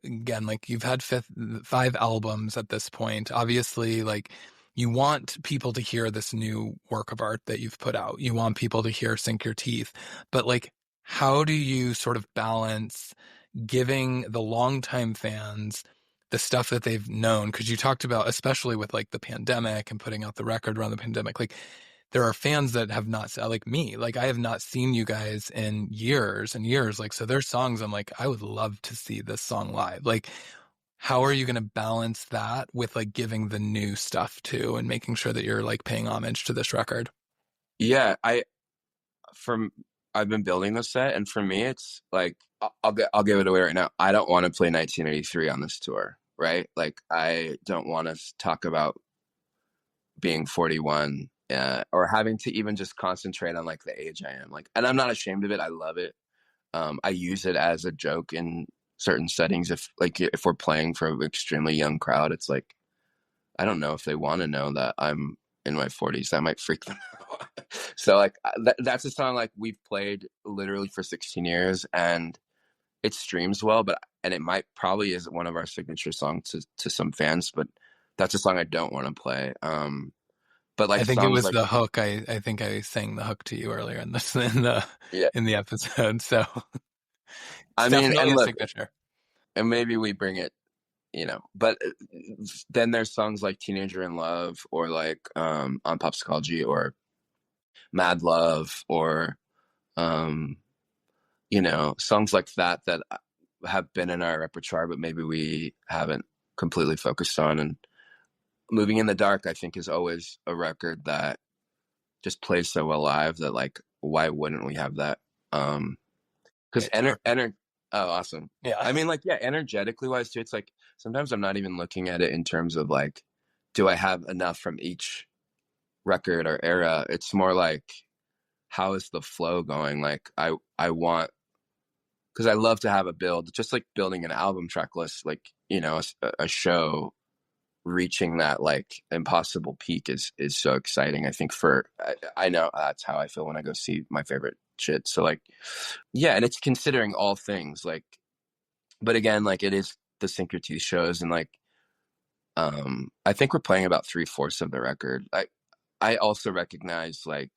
again, like you've had 5 albums at this point. Obviously, like you want people to hear this new work of art that you've put out. You want people to hear Sink Your Teeth. But like, how do you sort of balance giving the longtime fans the stuff that they've known? Because you talked about, especially with like the pandemic and putting out the record around the pandemic, like there are fans that have not, like me, like I have not seen you guys in years and years. Like, so there's songs I'm like, I would love to see this song live. Like, how are you going to balance that with like giving the new stuff too and making sure that you're like paying homage to this record? yeah, from I've been building this set, and for me, it's like I'll give it away right now. I don't want to play 1983 on this tour, right? Like, I don't want to talk about being 41, or having to even just concentrate on like the age I am. Like, and I'm not ashamed of it. I love it. I use it as a joke in certain settings. If we're playing for an extremely young crowd, it's like, I don't know if they want to know that I'm in my 40s. That might freak them out. So like that's a song like we've played literally for 16 years, and it streams well, and it might probably is one of our signature songs to some fans, but that's a song I don't want to play. But like I think it songs was like, the hook. I think I sang the hook to you earlier in this yeah, in the episode. So it's I mean, definitely and a look, signature. and maybe we bring it, but then there's songs like Teenager in Love, or like on Popsicology, or Mad Love, or um songs like that have been in our repertoire, but maybe we haven't completely focused on. And Moving in the Dark, I think, is always a record that just plays so well live that, like, why wouldn't we have that? Because Okay, perfect. oh, awesome. Yeah. I mean, like, yeah, energetically wise too, it's like sometimes I'm not even looking at it in terms of like, do I have enough from each record or era? It's more like, how is the flow going? Like, I want, because I love to have a build, just like building an album track list, like, a show reaching that like impossible peak is so exciting. I think I know that's how I feel when I go see my favorite shit. So like, yeah, and it's considering all things, like, but again, like, it is the Sink Your Teeth shows, and like, I think we're playing about 3/4 of the record. I also recognize, like,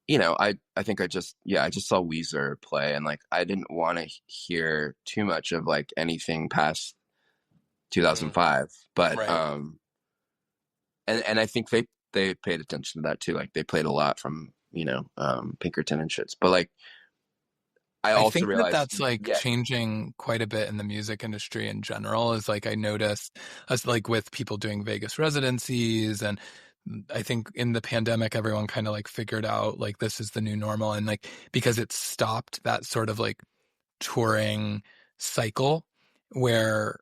I think I just saw Weezer play, and like I didn't want to hear too much of like anything past Mm, 2005, but right. and I think they paid attention to that too. Like they played a lot from Pinkerton and shits. But like I I also think that realized, that's like yeah, changing quite a bit in the music industry in general. Is like I noticed as like with people doing Vegas residencies, and I think in the pandemic everyone kind of like figured out like this is the new normal, and like because it stopped that sort of like touring cycle where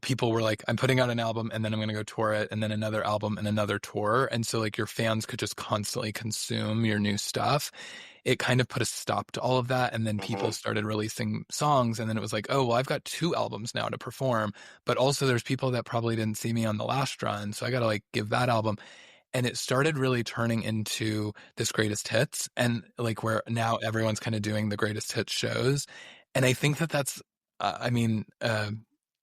people were like, I'm putting out an album and then I'm going to go tour it and then another album and another tour, and so like your fans could just constantly consume your new stuff. It kind of put a stop to all of that, and then people hmm started releasing songs, and then it was like, oh well, I've got two albums now to perform, but also there's people that probably didn't see me on the last run, so I got to like give that album. And it started really turning into this greatest hits, and like where now everyone's kind of doing the greatest hits shows. And I think that that's I mean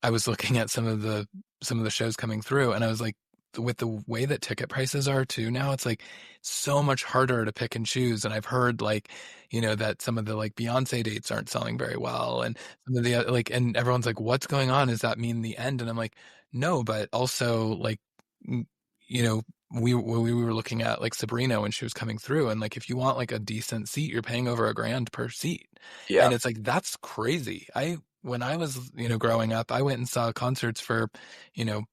I was looking at some of the shows coming through, and I was like, with the way that ticket prices are too now, it's like so much harder to pick and choose. And I've heard like that some of the like Beyonce dates aren't selling very well, and some of the like, and everyone's like, what's going on? Does that mean the end? And I'm like, no, but also like mm, you know we were looking at like Sabrina when she was coming through, and like if you want like a decent seat, you're paying over $1,000 per seat. yeah. And it's like that's crazy. I When I was growing up, I went and saw concerts for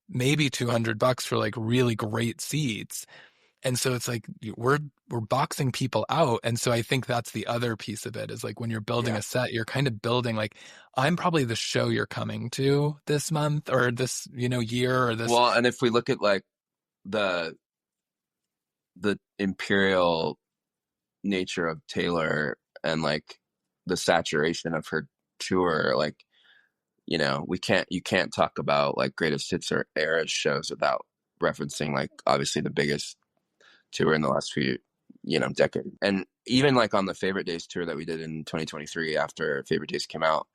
maybe $200 for like really great seats. And so it's like we're boxing people out. And so I think that's the other piece of it, is like when you're building Yeah. a set, you're kind of building like, I'm probably the show you're coming to this month or this year or this. Well, and if we look at like the imperial nature of Taylor and like the saturation of her tour, like you can't talk about like greatest hits or eras shows without referencing like obviously the biggest tour in the last few decade. And even like on the Favorite Days tour that we did in 2023 after Favorite Days came out,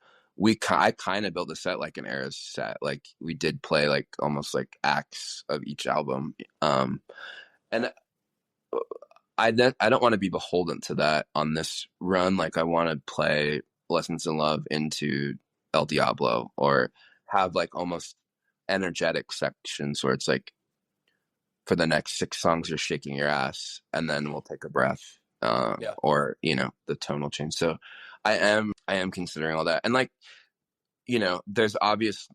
I kind of built a set like an eras set. Like we did play like almost like acts of each album. And I don't want to be beholden to that on this run. Like I want to play Lessons in Love into El Diablo, or have like almost energetic sections where it's like for the next 6 songs you're shaking your ass and then we'll take a breath, Yeah, or the tone will change. So I am considering all that. And like there's obvious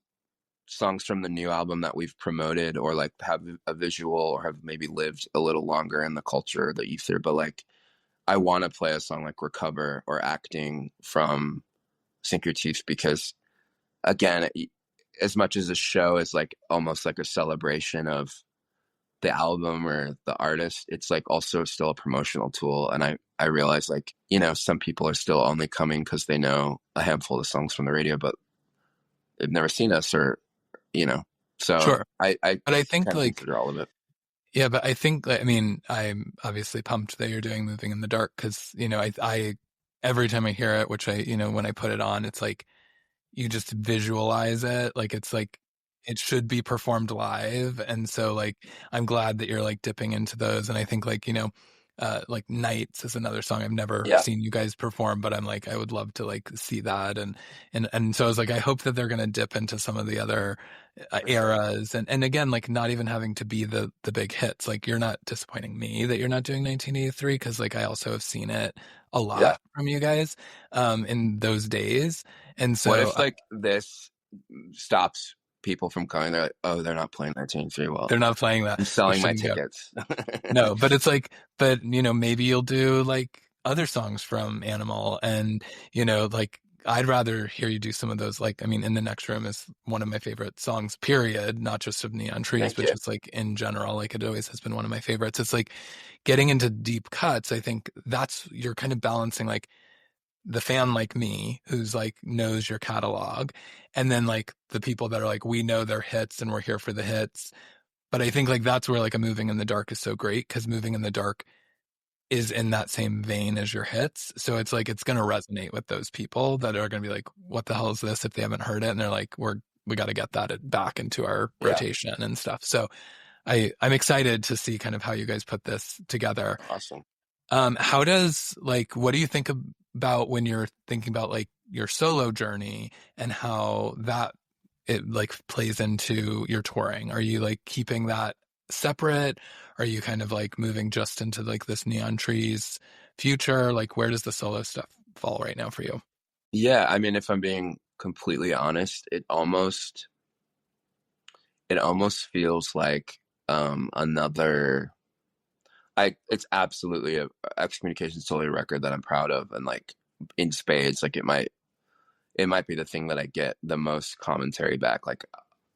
songs from the new album that we've promoted or like have a visual or have maybe lived a little longer in the culture, the ether. But like I want to play a song like Recover or Acting from Sink Your Teeth, because again, as much as the show is like almost like a celebration of the album or the artist, it's like also still a promotional tool. And I realize like some people are still only coming because they know a handful of songs from the radio, but they've never seen us, or so sure. I But I think kind of like, consider all of it. yeah, but I think I mean, I'm obviously pumped that you're doing Moving in the Dark, because I every time I hear it, which I when I put it on, it's like you just visualize it like it's like it should be performed live. And so like I'm glad that you're like dipping into those. And I think like like Nights is another song I've never Yeah, seen you guys perform, but I'm like I would love to like see that. And so I was like I hope that they're going to dip into some of the other for sure. eras, and again like not even having to be the big hits. Like you're not disappointing me that you're not doing 1983, because like I also have seen it a Yeah. lot from you guys in those days. And What so if like this stops people from coming? They're like, oh, they're not playing 1983. Well, they're not playing that. I'm We selling my shouldn't go. tickets. No, but it's like, but maybe you'll do like other songs from Animal, and like I'd rather hear you do some of those. Like, I mean, In the Next Room is one of my favorite songs, period, not just of Neon Trees, Thank but you. just like in general. Like, it always has been one of my favorites. It's like getting into deep cuts. I think that's you're kind of balancing like the fan like me who's like knows your catalog, and then like the people that are like, we know their hits and we're here for the hits. But I think like that's where like a Moving in the Dark is so great, because Moving in the Dark is in that same vein as your hits. So it's like it's going to resonate with those people that are going to be like, what the hell is this, if they haven't heard it, and they're like, we got to get that back into our Yeah. rotation and stuff. So I'm excited to see kind of how you guys put this together. Awesome. How does like what do you think about when you're thinking about like your solo journey and how that it like plays into your touring? Are you like keeping that separate? Are you kind of like moving just into like this Neon Trees future? Like where does the solo stuff fall right now for you? Yeah, I mean, if I'm being completely honest, it almost feels like another I it's absolutely a excommunication solely record that I'm proud of, and like in spades, like it might be the thing that I get the most commentary back, like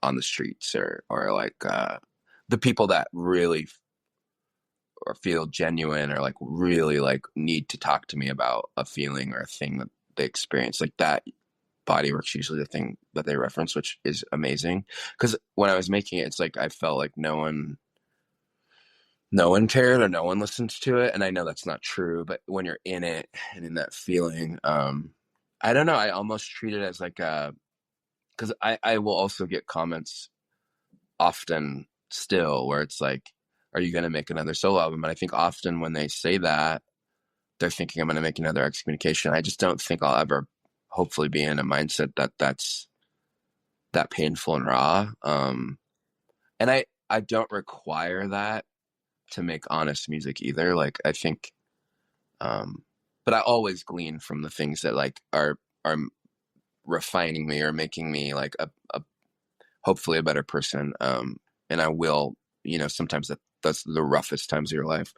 on the streets, or like the people that really or feel genuine, or like really like need to talk to me about a feeling or a thing that they experience. Like that body work's usually the thing that they reference, which is amazing. Because when I was making it, it's like I felt like no one cared or no one listens to it, and I know that's not true. But when you're in it and in that feeling, I don't know. I almost treat it as like a because I will also get comments often still where it's like, are you going to make another solo album? And I think often when they say that, they're thinking I'm going to make another excommunication. I just don't think I'll ever hopefully be in a mindset that's that painful and raw. And I don't require that to make honest music either. Like I think, but I always glean from the things that like are refining me or making me like a hopefully a better person. And I will, sometimes that's the roughest times of your life.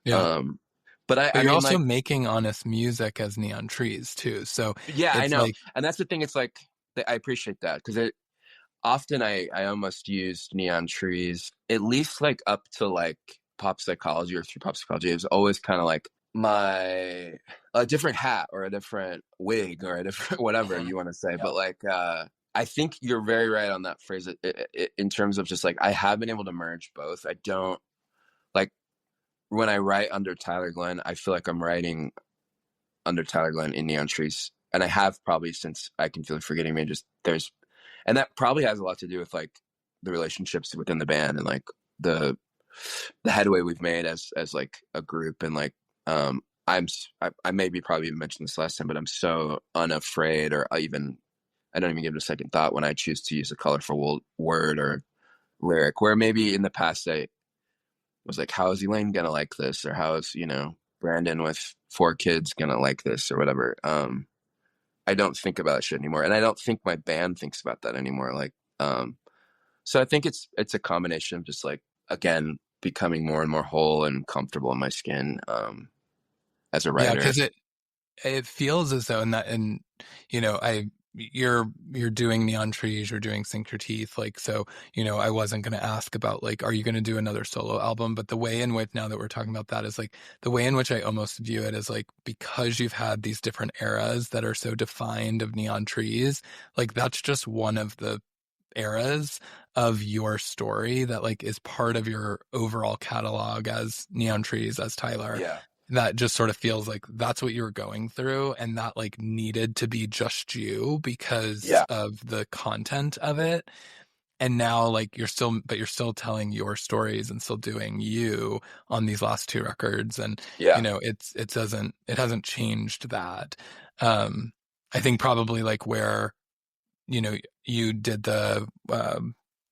Yeah. Um, but But I you're mean, also like, making honest music as Neon Trees too. So yeah, I it's know. like, And that's the thing. It's like, I appreciate that because often I almost used neon trees, at least like up to like pop psychology or through pop psychology. It was always kind of like my a different hat or a different wig or a different whatever Mhm. you want to say. Yeah. But like, I think you're very right on that phrase in terms of just like I have been able to merge both. I don't like when I write under Tyler Glenn, I feel like I'm writing under Tyler Glenn in Neon Trees, and I have probably since I Can Feel It Forgetting Me. Just there's, and that probably has a lot to do with like the relationships within the band and like the the headway we've made as like a group, and like I maybe probably even mentioned this last time, but I'm so unafraid, or I don't even give it a second thought when I choose to use a colorful word or lyric. Where maybe in the past I was like, how is Elaine gonna like this, or how is Brandon with 4 kids gonna like this, or whatever. I don't think about shit anymore, and I don't think my band thinks about that anymore. Like, so I think it's a combination of just like again becoming more and more whole and comfortable in my skin as a Yeah, writer. because it feels as though in that and I you're doing Neon Trees, you're doing Sink Your Teeth, like so, I wasn't gonna ask about like, are you gonna do another solo album? But the way in which now that we're talking about that is like the way in which I almost view it is like because you've had these different eras that are so defined of Neon Trees, like that's just one of the eras of your story that like is part of your overall catalog as Neon Trees, as Tyler, Yeah, that just sort of feels like that's what you were going through and that like needed to be just you because yeah, of the content of it. And now like you're still telling your stories and still doing you on these last two records. And yeah, it hasn't changed that. um I think probably like where you did the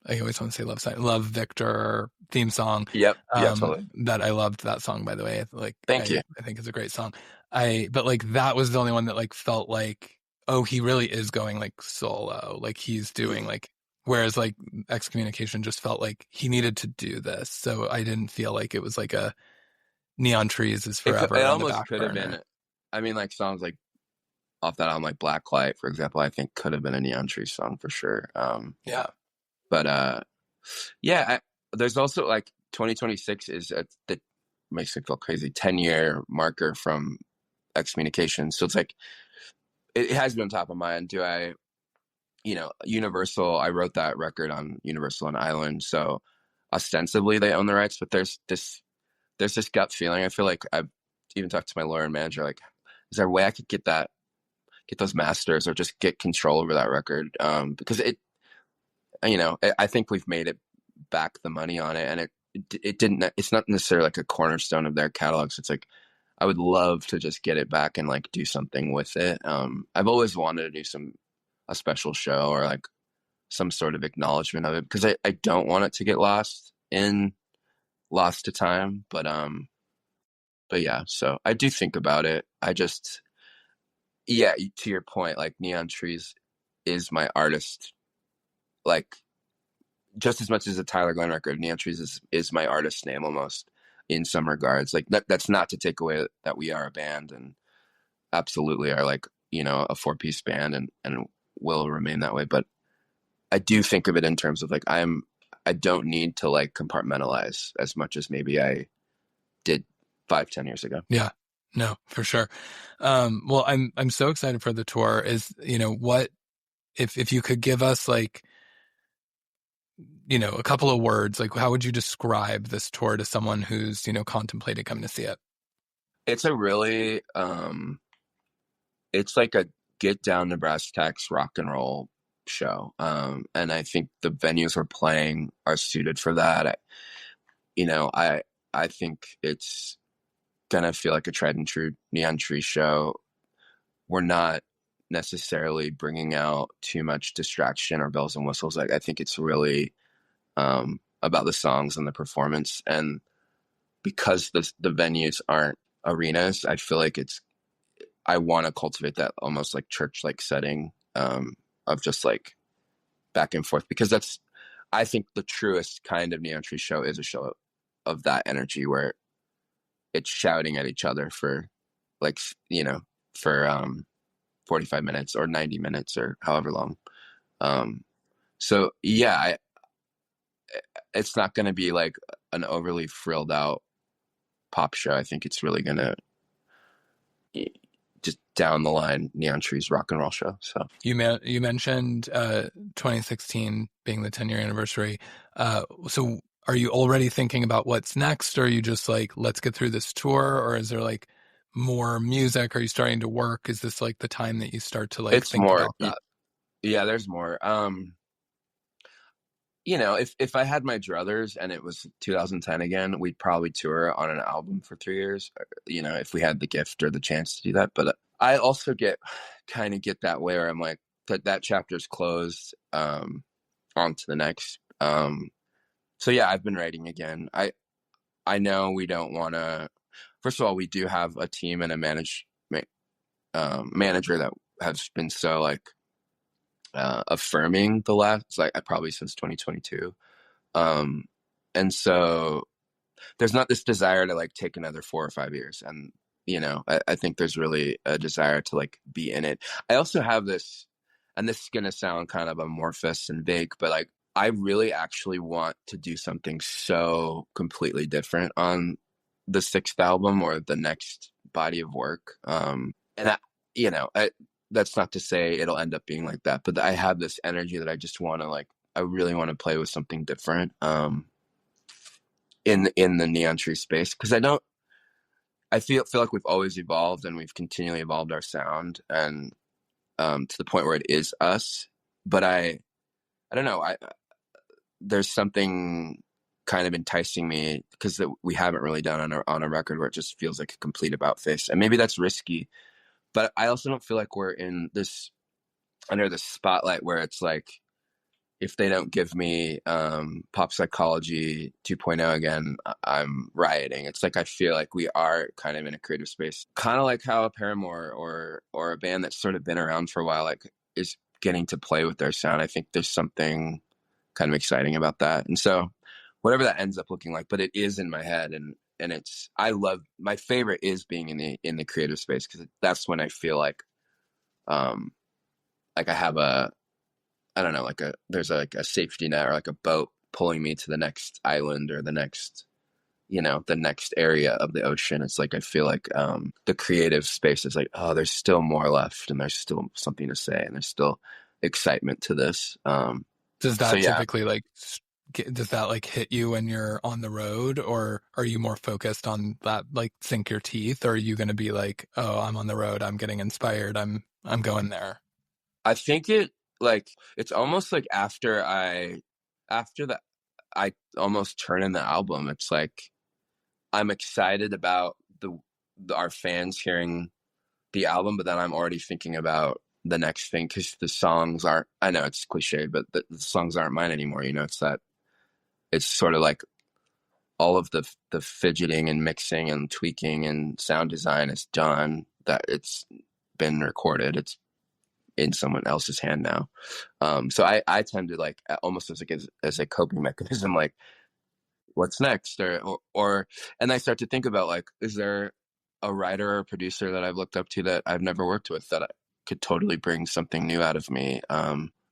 I always want to say Love Victor theme song. yep, yeah, totally. That I loved that song, by the way. Like Thank you. I think it's a great song. But like that was the only one that like felt like, oh, he really is going like solo. Like he's doing Mhm. like, whereas like Excommunication just felt like he needed to do this. So I didn't feel like it was like a Neon Trees is It forever on the almost back could have burner. been. I mean, like songs like off that album, like Blacklight, for example, I think could have been a Neon Tree song for sure. Yeah. But yeah, there's also like 2026 is that makes me feel crazy. 10-year marker from excommunication, so it's like it has been on top of mind. Do I, Universal? I wrote that record on Universal and Island, so ostensibly they own the rights, but there's this gut feeling. I feel like I've even talked to my lawyer and manager. Like, is there a way I could get those masters or just get control over that record? Because I think we've made it back the money on it, and it didn't. It's not necessarily like a cornerstone of their catalog. So it's like I would love to just get it back and like do something with it. I've always wanted to do a special show or like some sort of acknowledgement of it because I don't want it to get lost to time. But yeah, so I do think about it. I just yeah, to your point, like Neon Trees is my artist, like just as much as a Tyler Glenn record, Neon Trees is my artist name almost in some regards. Like that's not to take away that we are a band and absolutely are like, a four-piece band and will remain that way. But I do think of it in terms of like I don't need to like compartmentalize as much as maybe I did 5, 10 years ago. Yeah, no, for sure. Well, I'm so excited for the tour. Is, what if you could give us like, a couple of words, like how would you describe this tour to someone who's, contemplating coming to see it? It's a really it's like a get down to brass tacks rock and roll show. And I think the venues we're playing are suited for that. I think it's gonna feel like a tried and true Neon Tree show. We're not necessarily bringing out too much distraction or bells and whistles. Like I think it's really about the songs and the performance. And because the venues aren't arenas, I feel like I want to cultivate that almost like church like setting of just like back and forth because I think the truest kind of Neon Tree show is a show of that energy where it's shouting at each other for like for 45 minutes or 90 minutes or however long. So yeah, it's not going to be like an overly frilled out pop show. I think it's really going to just down the line Neon Trees rock and roll show. So You mentioned 2016 being the 10-year anniversary. So are you already thinking about what's next, or are you just like, let's get through this tour, or is there like more music? Are you starting to work? Is this like the time that you start to like it's think more, about that? yeah, there's more. If I had my druthers and it was 2010 again, we'd probably tour on an album for 3 years. If we had the gift or the chance to do that. But I also kind of get that way where I'm like that chapter's closed. On to the next. So yeah, I've been writing again. I know we don't want to. First of all, we do have a team and a manager that has been so like affirming the last like probably since 2022. Um, and so there's not this desire to like take another 4 or 5 years. And, I think there's really a desire to like be in it. I also have this, and this is going to sound kind of amorphous and vague, but like, I really actually want to do something so completely different on the sixth album or the next body of work. And that's not to say it'll end up being like that, but I have this energy that I just want to like, I really want to play with something different. In the Neon Tree space because I feel like we've always evolved and we've continually evolved our sound and to the point where it is us. But I don't know. There's something kind of enticing me because that we haven't really done on a record where it just feels like a complete about face, and maybe that's risky. But I also don't feel like we're in this under the spotlight where it's like if they don't give me pop psychology 2.0 again, I'm rioting. It's like I feel like we are kind of in a creative space, kind of like how a Paramore or a band that's sort of been around for a while like is getting to play with their sound. I think there's something kind of exciting about that, and so whatever that ends up looking like, but it is in my head, and it's I love my favorite is being in the creative space because that's when I feel um like I have a I don't know, there's like a safety net or like a boat pulling me to the next island or the next area of the ocean. It's like I feel like the creative space is like, oh, there's still more left and there's still something to say and there's still excitement to this. Does So that yeah, typically like, does that like hit you when you're on the road, or are you more focused on that, like sink your teeth? Or are you going to be like, oh, I'm on the road, I'm getting inspired, I'm going there? I think it's almost like after that I almost turn in the album. It's like I'm excited about our fans hearing the album, but then I'm already thinking about the next thing because the songs aren't. I know it's cliche, but the songs aren't mine anymore. You know, it's sort of like all of the fidgeting and mixing and tweaking and sound design is done. That it's been recorded. It's in someone else's hand now. So I tend to like almost as like as a coping mechanism, like what's next, or and I start to think about like, is there a writer or producer that I've looked up to that I've never worked with that could totally bring something new out of me?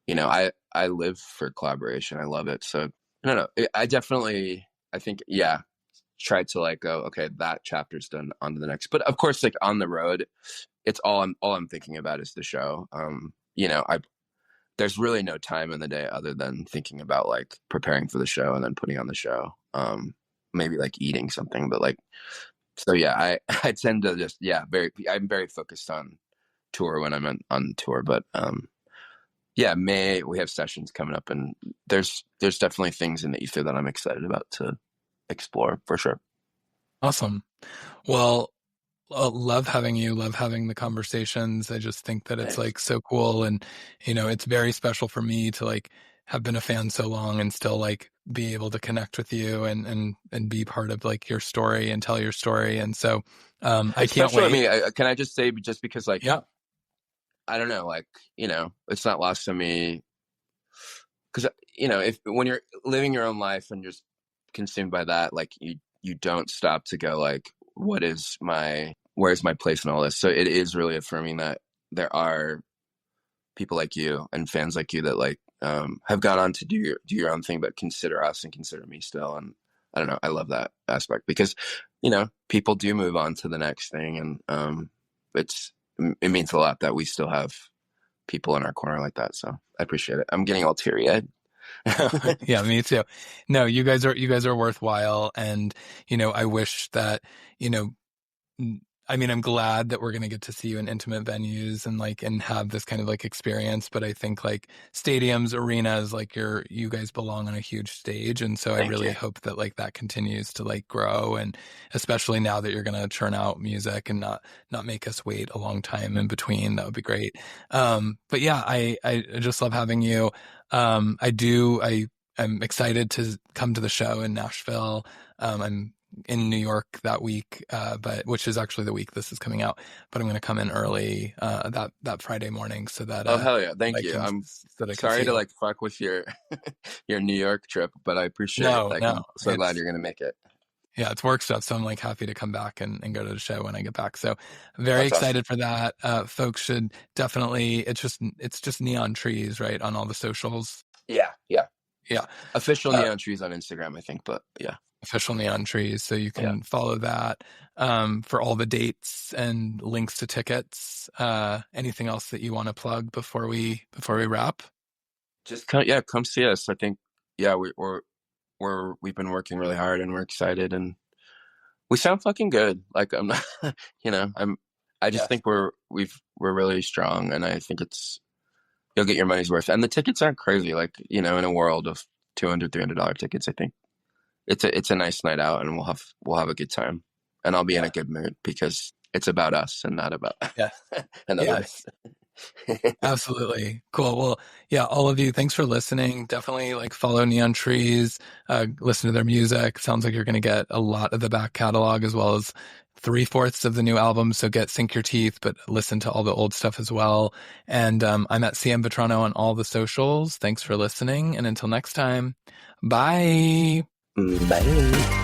You know, I live for collaboration. I love it. So no, no, I definitely, I think, yeah, try to like go, okay, that chapter's done, on to the next. But of course, like on the road, it's all I'm thinking about is the show. You know, there's really no time in the day other than thinking about like preparing for the show and then putting on the show. Maybe like eating something, but like, so yeah, I tend to just, yeah, I'm very focused on tour when I'm on tour, but yeah, we have sessions coming up, and there's definitely things in the ether that I'm excited about to explore for sure. Awesome. Well, love having you, love having the conversations. I just think that it's Thanks. like so cool. And, it's very special for me to like have been a fan so long and still like be able to connect with you and be part of like your story and tell your story. And so, I can't Especially, I wait. mean, can I just say, just because like, Yeah. I don't know, like, it's not lost on me because, if when you're living your own life and just consumed by that, like you don't stop to go like, where's my place in all this? So it is really affirming that there are people like you and fans like you that like have gone on to do your own thing, but consider us and consider me still. And I don't know, I love that aspect because people do move on to the next thing, and it means a lot that we still have people in our corner like that. So I appreciate it. I'm getting all teary eyed. Yeah, me too. No, you guys are worthwhile. And, I wish that, you know, I mean, I'm glad that we're going to get to see you in intimate venues and like, and have this kind of like experience. But I think like stadiums, arenas, like you guys belong on a huge stage. And so I Thank really you. hope that like that continues to like grow. And especially now that you're going to churn out music and not make us wait a long time in between, that would be great. But yeah, I just love having you. I'm excited to come to the show in Nashville. I'm in New York that week, but which is actually the week this is coming out. But I'm going to come in early that Friday morning so that Oh hell yeah, I thank you. can I'm so that I can sorry see to you. like fuck with your your New York trip, but I appreciate it. No, Like no, I'm so glad you're gonna make it. it's work stuff. So I'm like happy to come back and go to the show when I get back. So very That's awesome. excited for that. Folks should definitely. It's just neon trees, right, on all the socials. Yeah, yeah. Yeah. Official Uh, neon trees on Instagram, I think, but yeah. Official neon trees, so you Yeah. can follow that for all the dates and links to tickets. Anything else that you want to plug before we wrap? Just come see us. I think yeah, we've been working really hard and we're excited and we sound fucking good. Like I'm not I just Yes. think we're really strong and I think you'll get your money's worth. And the tickets aren't crazy. Like, in a world of $200-$300 tickets, I think it's a nice night out and we'll have a good time. And I'll be in a Yeah. good mood because it's about us and not about Yes. another Yes. band. Absolutely. Cool. Well, yeah, all of you, thanks for listening. Definitely like follow Neon Trees, listen to their music. Sounds like you're going to get a lot of the back catalog as well as 3/4 of the new album. So sink your teeth, but listen to all the old stuff as well. And I'm at CM Vetrano on all the socials. Thanks for listening. And until next time, bye. Bye.